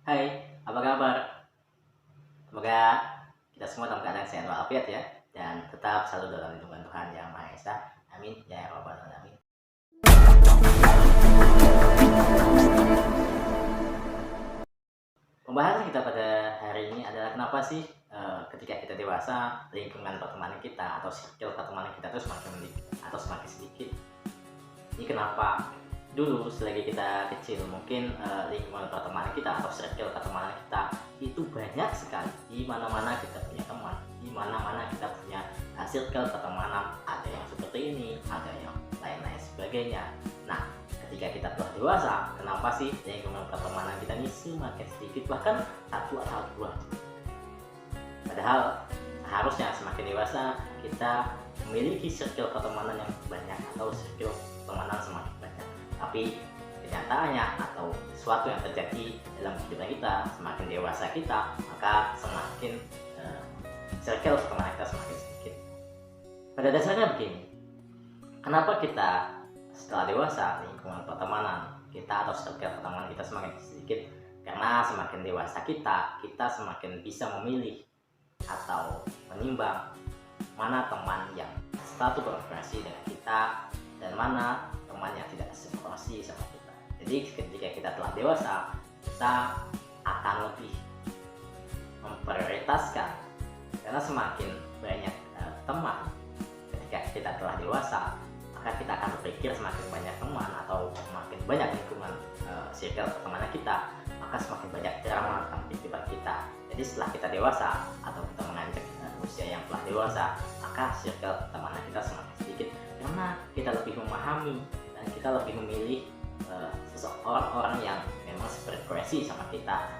Hai, apa kabar? Semoga kita semua dalam keadaan sehat walafiat ya, dan tetap selalu dalam lindungan Tuhan Yang Maha Esa. Amin ya rabbal alamin. Pembahasan kita pada hari ini adalah kenapa sih ketika kita dewasa lingkungan pertemanan kita atau circle pertemanan kita itu semakin sedikit atau semakin sedikit. Ini kenapa? Dulu selagi kita kecil mungkin lingkungan pertemanan kita atau circle pertemanan kita itu banyak sekali. Di mana-mana kita punya teman, di mana-mana kita punya circle pertemanan. Ada yang seperti ini, ada yang lain-lain sebagainya. Nah, ketika kita telah dewasa, kenapa sih lingkungan pertemanan kita ini semakin sedikit, bahkan satu atau dua? Padahal seharusnya semakin dewasa kita memiliki circle pertemanan yang banyak atau circle pertemanan semakin banyak. Tapi kenyataannya atau sesuatu yang terjadi dalam kehidupan kita, semakin dewasa kita, maka semakin circle pertemanan kita semakin sedikit. Pada dasarnya begini, kenapa kita setelah dewasa lingkungan pertemanan kita atau circle pertemanan kita semakin sedikit? Karena semakin dewasa kita semakin bisa memilih atau menimbang mana teman yang satu frekuensi dengan kita dan mana teman yang tidak sefrekuensi sama kita. Jadi ketika kita telah dewasa, kita akan lebih memprioritaskan, karena semakin banyak teman ketika kita telah dewasa, maka kita akan berpikir semakin banyak teman atau semakin banyak lingkungan circle pertemanan kita, maka semakin banyak drama tentang kehidupan kita. Jadi setelah kita dewasa atau kita menginjak usia yang telah dewasa, maka circle pertemanan kita semakin sedikit karena kita lebih memahami dan kita lebih memilih seseorang yang memang sefrekuensi sama kita,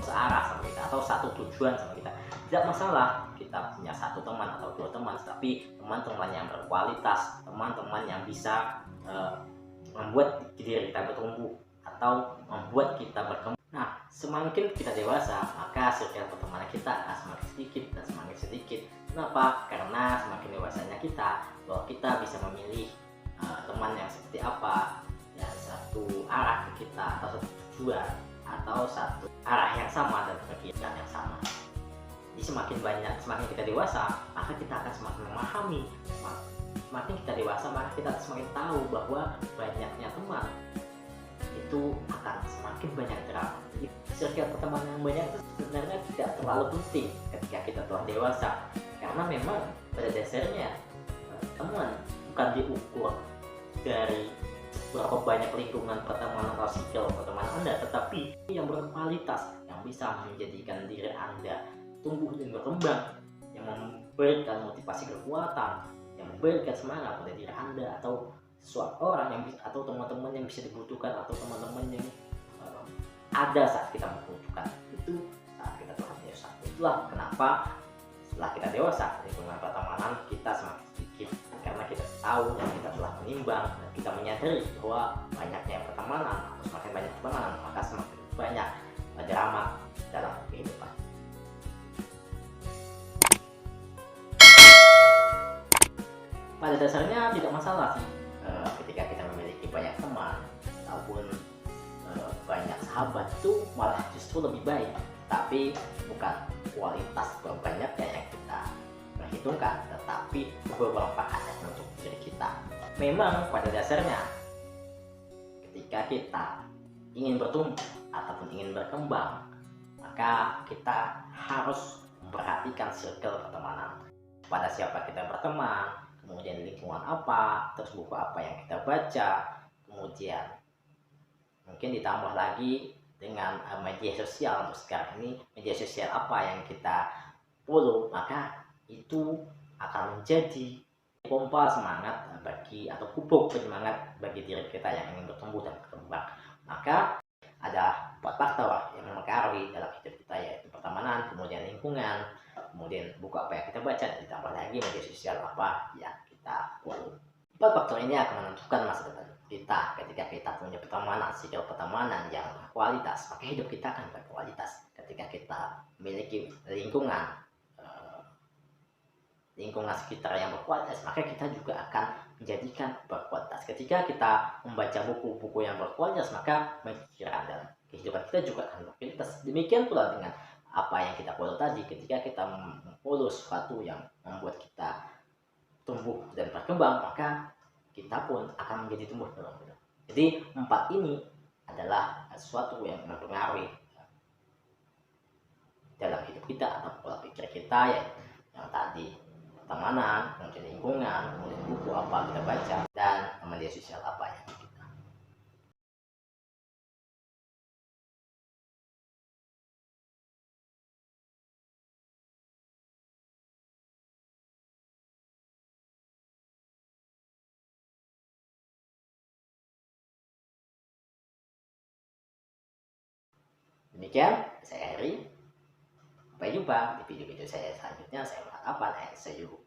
searah sama kita, atau satu tujuan sama kita. Tidak masalah kita punya satu teman atau dua teman, tapi teman-teman yang berkualitas, teman-teman yang bisa membuat diri kita bertumbuh atau membuat kita berkembang. Nah, semakin kita dewasa, maka circle pertemanan kita akan semakin sedikit dan semakin sedikit. Kenapa? Karena semakin dewasanya kita, bahwa kita bisa memilih teman yang seperti apa, ya satu arah ke kita atau satu tujuan atau satu arah yang sama dan pikiran yang sama. Jadi semakin kita dewasa, maka kita akan semakin memahami. Semakin kita dewasa, maka kita semakin tahu bahwa banyaknya teman itu akan semakin banyak drama. Jadi circle pertemanan yang banyak itu sebenarnya tidak terlalu penting ketika kita telah dewasa, karena memang pada dasarnya teman bukan diukur dari berapa banyak lingkungan pertemanan atau circle pertemanan Anda, tetapi yang berkualitas, yang bisa menjadikan diri Anda tumbuh dan berkembang, yang memberikan motivasi kekuatan, yang memberikan semangat pada diri Anda atau sesuatu orang yang bisa, atau teman-teman yang bisa dibutuhkan, atau teman-teman yang ada saat kita membutuhkan. Itu saat kita telah dewasa. Itulah kenapa setelah kita dewasa lingkungan pertemanan kita semakin sedikit, karena kita tahu dan kita telah menimbang dan kita menyadari bahwa banyaknya pertemanan atau semakin banyak pertemanan, maka semakin banyak drama dalam kehidupan. Pada dasarnya tidak masalah sih ketika kita memiliki banyak teman ataupun banyak sahabat, itu malah justru lebih baik, tapi bukan kualitas banyaknya yang kita perhitungkan, tetapi bermanfaat untuk diri kita. Memang pada dasarnya ketika kita ingin bertumbuh ataupun ingin berkembang, maka kita harus memperhatikan circle pertemanan, pada siapa kita berteman, kemudian lingkungan apa, terus buku apa yang kita baca, kemudian mungkin ditambah lagi dengan media sosial. Untuk sekarang ini media sosial apa yang kita follow, maka itu akan menjadi pompa semangat bagi atau pupuk penyemangat bagi diri kita yang ingin bertumbuh dan berkembang. Maka ada 4 faktor yang mempengaruhi dalam hidup kita, yaitu pertemanan, kemudian lingkungan, kemudian buku apa yang kita baca, dan ditambah lagi media sosial apa yang kita follow. 4 faktor ini akan menentukan masa depan kita. Ketika kita punya pertemanan, circle pertemanan yang berkualitas, maka hidup kita akan berkualitas. Ketika kita memiliki lingkungan sekitar yang berkualitas, maka kita juga akan menjadikan berkualitas. Ketika kita membaca buku-buku yang berkualitas, maka pikiran dan kehidupan kita juga akan berkualitas. Demikian pula dengan apa yang kita follow tadi, ketika kita follow sesuatu yang membuat kita tumbuh dan berkembang, maka kita pun akan menjadi tumbuh dan berkembang. Jadi 4 ini adalah sesuatu yang mempengaruhi dalam hidup kita atau pola pikir kita, ya, yang tadi pertemanan, kemudian lingkungan, kemudian buku apa kita baca, dan media sosial apa yang kita. Demikian saya Heri. Sampai jumpa di video-video saya selanjutnya. Saya Muhammad Afan, and see you.